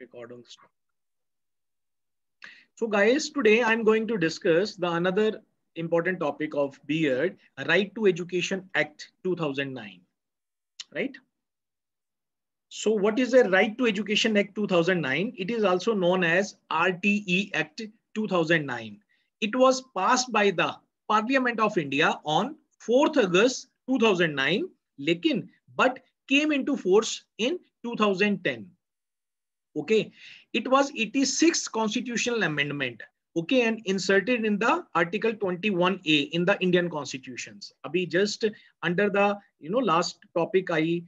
record on stop. So guys, today I'm going to discuss the another important topic of B.Ed, Right to Education Act 2009, right? So what is the Right to Education Act 2009? It is also known as RTE Act 2009. It was passed by the Parliament of India on 4th August 2009, लेकिन but came into force in 2010. Okay, it was 86th constitutional amendment. Okay, and inserted in the Article 21A in the Indian constitutions. Abhi just under the last topic I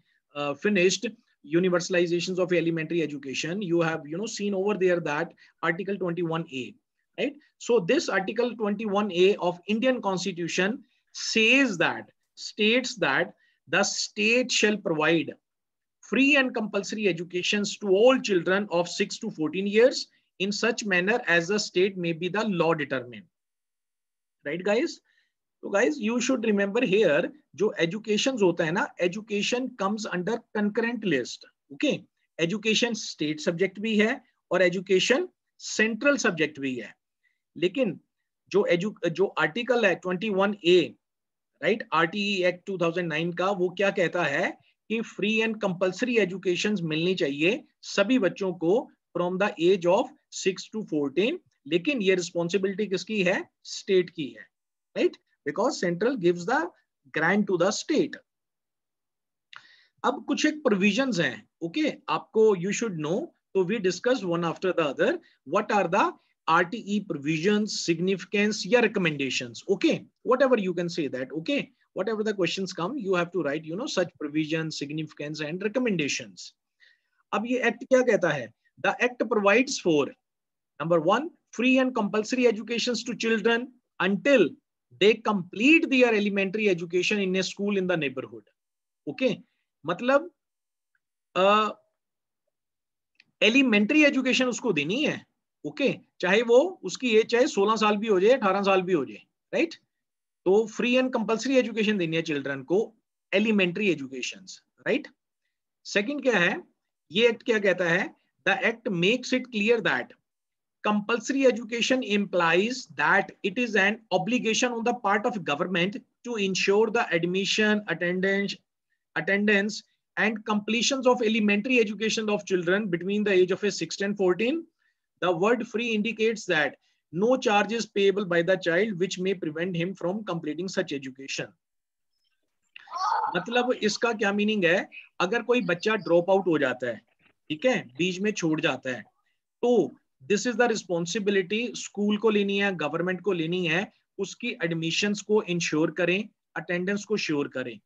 finished, universalizations of elementary education. You have seen over there that Article 21A, right? So this Article 21A of Indian Constitution states that the state shall provide free and compulsory educations to all children of 6 to 14 years in such manner as the state may be the law determined. Right, guys? So guys, you should remember here, जो educations होता है ना, education comes under concurrent list. Okay, education state subject भी है और education central subject भी है. लेकिन जो article है 21A, right, RTE Act 2009 का, वो क्या कहता है कि फ्री एंड कंपल्सरी एजुकेशन मिलनी चाहिए सभी बच्चों को from the age of 6 to 14, लेकिन ये रिस्पॉन्सिबिलिटी किसकी है? स्टेट की है, right? Because central gives the grant to the state. अब कुछ एक प्रोविजंस हैं, ओके, आपको यू शुड नो. तो we discuss one after the other what are the RTE provisions, significance या recommendations. Okay, whatever you can say that. Okay, whatever the questions come, you have to write such provisions, significance and recommendations. अब ये act क्या कहता है? The act provides for number 1, free and compulsory educations to children until they complete their elementary education in a school in the neighborhood. Okay, मतलब elementary education उसको देनी है. Okay, चाहे वो उसकी एज चाहे 16 साल भी हो जाए, 18 साल भी हो जाए, राइट? तो फ्री एंड कंपल्सरी एजुकेशन देनी है चिल्ड्रन को, एलिमेंट्री एजुकेशन, राइट? सेकंड क्या है? ये एक्ट क्या कहता है? The act makes it clear that compulsory education implies that it is an obligation on the part of government to ensure the admission, attendance and completions of elementary education of children between the age of 6 and 14. The word free indicates that no charge is payable by the child which may prevent him from completing such education. मतलब इसका क्या meaning है? अगर कोई बच्चा drop out हो जाता है, ठीक है, बीच में छोड़ जाता है, तो this is the responsibility school को लेनी है, गवर्नमेंट को लेनी है, उसकी एडमिशंस को इंश्योर करें, अटेंडेंस को श्योर करें.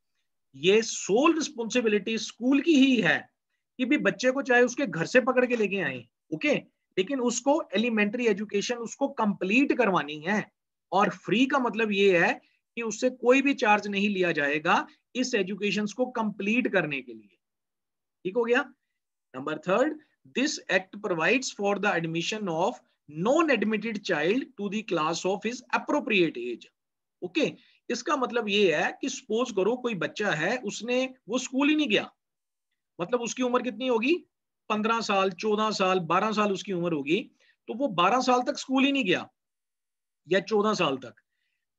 ये सोल रिस्पॉन्सिबिलिटी स्कूल की ही है कि भी बच्चे को चाहे उसके घर से पकड़ के लेके आए, ओके, लेकिन उसको एलिमेंट्री एजुकेशन उसको कंप्लीट करवानी है. और फ्री का मतलब ये है कि उससे कोई भी चार्ज नहीं लिया जाएगा इस एजुकेशन को कंप्लीट करने के लिए. ठीक हो गया? Number 3, this act provides for the admission of non admitted child to the class of his appropriate age. Okay, इसका मतलब ये है कि सपोज करो कोई बच्चा है, वो स्कूल ही नहीं गया, मतलब उसकी उम्र कितनी होगी? 15 साल, 14 साल, 12 साल उसकी उम्र होगी, तो वो 12 साल तक स्कूल ही नहीं गया या 14 साल तक.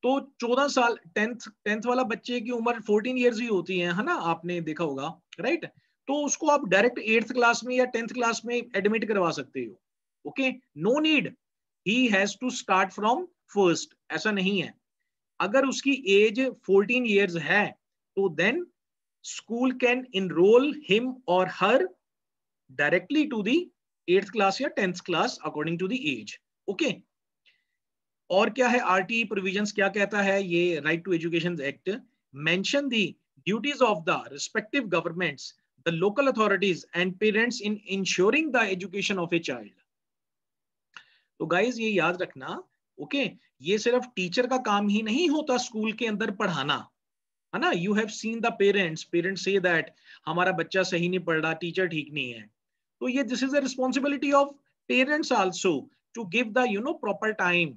तो 14 साल 10th वाला बच्चे की उम्र 14 इयर्स ही होती है ना, आपने देखा होगा, राइट? तो उसको आप डायरेक्ट 8th क्लास में या 10th क्लास में एडमिट करवा सकते हो. Okay, no need he has to start from first, ऐसा नहीं है. अगर उसकी एज 14 इयर्स है तो then school can enroll him और her directly to the 8th class या 10th class according to the age. Okay. और क्या है RTE provisions, क्या कहता है ये Right to Education Act? Mention the duties of the respective governments, the local authorities and parents in ensuring the education of a child. तो guys ये याद रखना, ओके, ये सिर्फ टीचर का काम ही नहीं होता स्कूल के अंदर पढ़ाना, है ना? You have seen the parents say that हमारा बच्चा सही नहीं पढ़ रहा, टीचर ठीक नहीं है. तो ये this is the responsibility of parents also to give the proper time,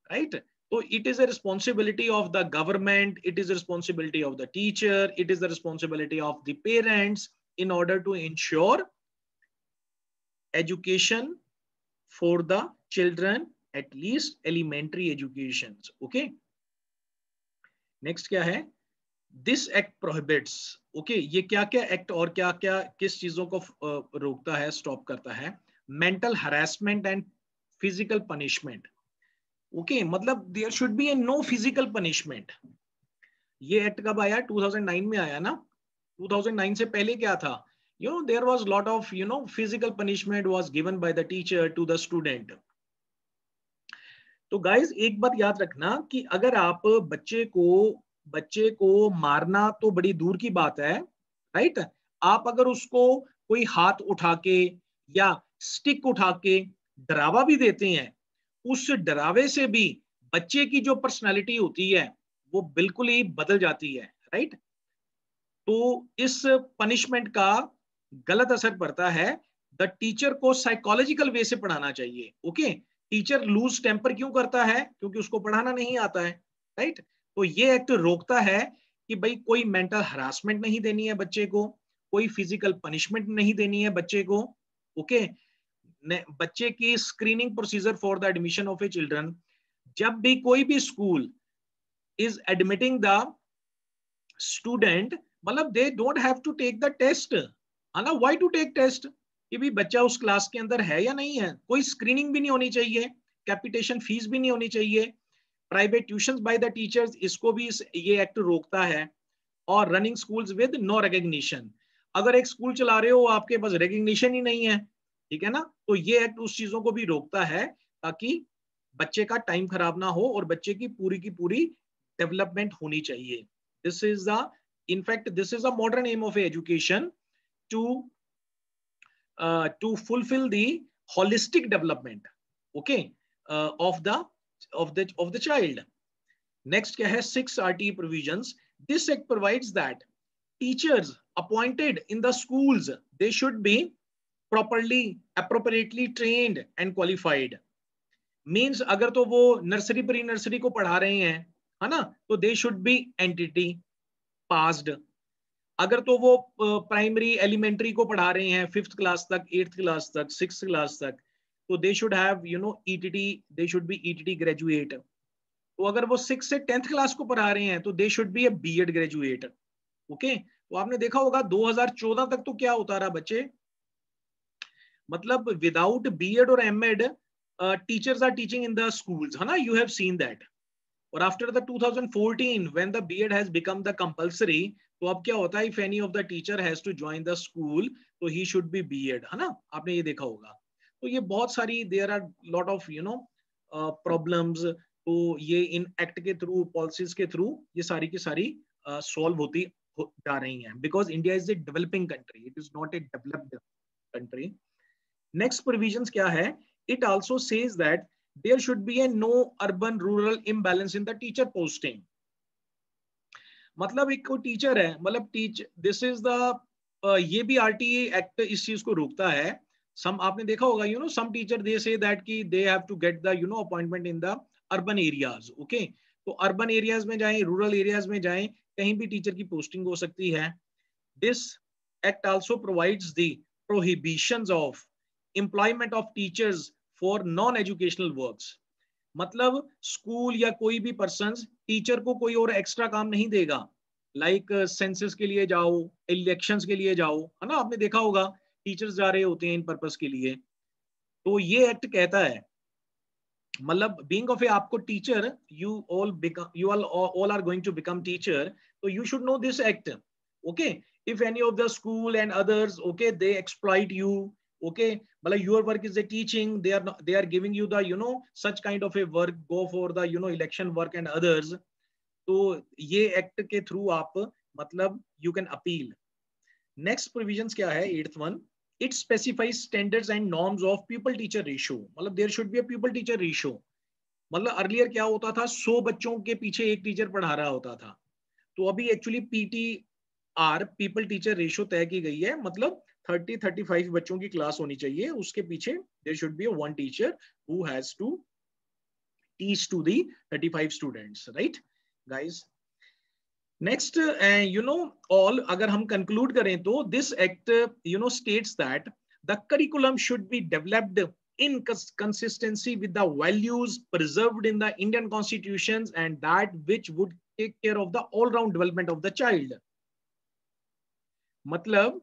right? So it is a responsibility of the government, it is a responsibility of the teacher, it is the responsibility of the parents in order to ensure education for the children, at least elementary education. Okay. Next क्या है? This act prohibits. Okay, ये क्या क्या act और क्या क्या किस चीजों को रोकता है, स्टॉप करता है? Mental harassment and physical punishment. Okay, मतलब there should be a no physical punishment. ये एक्ट कब आया? 2009 में आया ना. 2009 से पहले क्या था? There was lot of physical punishment was given by the teacher to the student. तो गाइस एक बात याद रखना कि अगर आप बच्चे को मारना तो बड़ी दूर की बात है, राइट. आप अगर उसको कोई हाथ उठा के या स्टिक उठा के डरावा भी देते हैं, उस डरावे से भी बच्चे की जो पर्सनालिटी होती है वो बिल्कुल ही बदल जाती है, राइट. तो इस पनिशमेंट का गलत असर पड़ता है. द टीचर को साइकोलॉजिकल वे से पढ़ाना चाहिए. ओके, टीचर लूज टेम्पर क्यों करता है? क्योंकि उसको पढ़ाना नहीं आता है, राइट. तो ये एक्ट रोकता है कि भाई कोई मेंटल हरासमेंट नहीं देनी है बच्चे को, कोई फिजिकल पनिशमेंट नहीं देनी है बच्चे को. ओके, बच्चे की screening procedure for the admission of a children. जब भी कोई भी school is admitting the student, मतलब they don't have to take the test. है ना, व्हाई टू टेक टेस्ट? कि भी बच्चा उस क्लास के अंदर है या नहीं है. कोई स्क्रीनिंग भी नहीं होनी चाहिए, कैपिटेशन फीस भी नहीं होनी चाहिए. Private tuitions by the teachers, इसको भी ये एक्ट रोकता है. और running schools with no recognition. अगर एक स्कूल चला रहे हो आपके पास रिकॉग्निशन ही नहीं है, ठीक है ना, तो ये एक्ट उस चीजों को भी रोकता है ताकि बच्चे का टाइम खराब ना हो और बच्चे की पूरी डेवलपमेंट होनी चाहिए. This is the, in fact this is a modern aim of education to fulfill the holistic development, okay, of the child. Next क्या है? 6 RTE provisions. This act provides that teachers appointed in the schools, they should be properly appropriately trained and qualified. Means अगर तो वो nursery pre nursery को पढ़ा रहे हैं, है ना, तो they should be entity passed. अगर तो वो प्राइमरी एलिमेंट्री को पढ़ा रहे हैं 5th क्लास तक, 8th क्लास तक, 6th क्लास तक, तो they should have ETT, they should B ETT graduate. तो अगर वो 6 से 10th क्लास को पढ़ा रहे हैं तो they should be a BEd graduate. Okay, तो आपने देखा होगा 2014 तक तो क्या होता रहा बच्चे, मतलब विदाउट बीएड और MEd teachers are teaching in the schools, है ना, यू हैव सीन दैट. और after the 2014 when the BEd has become the compulsory, तो अब क्या होता है, if any of the teacher has to join the school, तो he should be BEd, है ना, आपने ये देखा होगा. तो ये बहुत सारी there are lot of problems. तो ये इन एक्ट के थ्रू, पॉलिसीज के थ्रू ये सारी की सारी सॉल्व होती जा रही हैं, because India is a developing country, it is not a developed country. Next provisions क्या है? It also says that there should be a no urban rural imbalance in the teacher posting. मतलब एक कोई teacher है, मतलब this is the, ये भी RTA act इस चीज को रोकता है. सम आपने देखा होगा सम टीचर दे से दैट कि they have to get the appointment in the urban areas. Okay, तो अर्बन एरियाज में जाएं, रूरल एरियाज में जाएं, कहीं भी टीचर की पोस्टिंग हो सकती है. This act also provides the prohibitions of employment of teachers for non educational works. मतलब स्कूल या कोई भी पर्सन टीचर को कोई और एक्स्ट्रा काम नहीं देगा, लाइक सेंसस के लिए जाओ, इलेक्शंस के लिए जाओ, है ना, आपने देखा होगा टीचर्स जा रहे होते हैं इन पर्पस के लिए. तो ये एक्ट कहता है, मतलब बीइंग ऑफ ए आपको teacher, you all are going to become teacher, तो you should know this act. Okay, if any of the school and others, okay, they exploit you, okay, but your work is the teaching, they are giving you the such kind of a work, go for the election work and others. तो ये act के through आप मतलब you can appeal. next provisions क्या है? 8th one, it specifies standards and norms of pupil teacher ratio. मतलब there should be a pupil teacher ratio. मतलब earlier क्या होता था, 100 बच्चों के पीछे एक टीचर पढ़ा रहा होता था, तो अभी actually PTR people teacher ratio तय की गई है. मतलब 30-35 बच्चों की क्लास होनी चाहिए, उसके पीछे there should be one teacher who has to teach to the 35 students, right guys? next all, अगर हम conclude करें तो this act states that The curriculum should be developed in consistency with the values preserved in the Indian constitutions and that which would take care of the all round development of the child. मतलब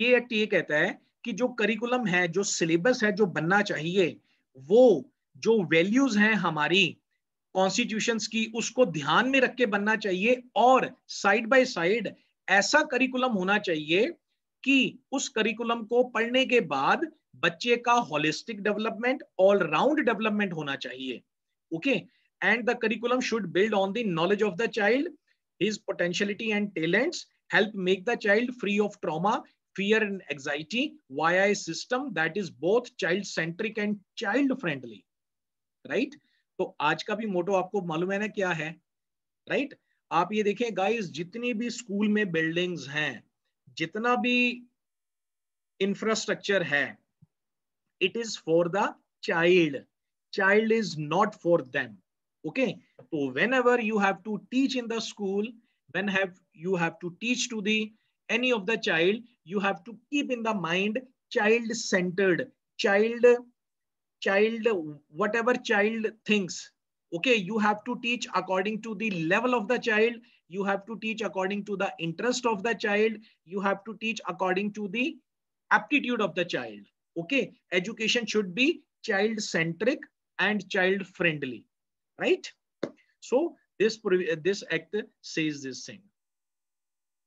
ये act ये कहता है कि जो curriculum है, जो syllabus है, जो बनना चाहिए, वो जो वैल्यूज हैं हमारी कॉन्स्टिट्यूशंस की, उसको ध्यान में रख के बनना चाहिए और साइड बाय साइड ऐसा करिकुलम होना चाहिए कि उस करिकुलम को पढ़ने के बाद बच्चे का holistic development, all round development होना चाहिए. Okay, and the curriculum should build on the knowledge of the child, his potentiality and talents, help make the child free of trauma, fear and anxiety via a system that is both child centric and child friendly. Right? तो आज का भी मोटो आपको मालूम है ना क्या है, राइट? आप ये देखें गाइस, जितनी भी स्कूल में बिल्डिंग्स हैं, जितना भी इंफ्रास्ट्रक्चर है, it is for the child. Child is not for them. Okay, so whenever you have to teach in the school, when you have to teach to the any of the child, you have to keep in the mind child centered, child whatever child thinks. Okay, you have to teach according to the level of the child, you have to teach according to the interest of the child, you have to teach according to the aptitude of the child. Okay, education should be child centric and child friendly, right? So this act says this thing.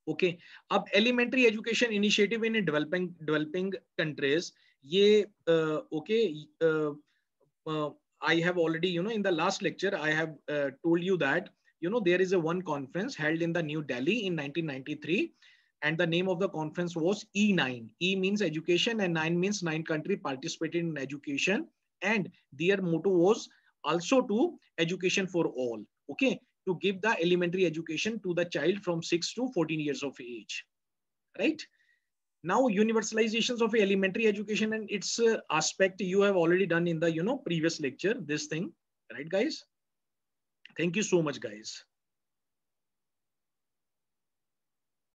Okay, अब elementary education initiative in developing countries, ये okay, I have already, in the last lecture I have told you that there is a one conference held in the New Delhi in 1993, and the name of the conference was E9. E means education and 9 means 9 countries participated in education, and their motto was also to education for all. Okay, to give the elementary education to the child from 6 to 14 years of age, right? Now universalizations of elementary education and its aspect you have already done in the previous lecture, this thing, right guys? Thank you so much guys.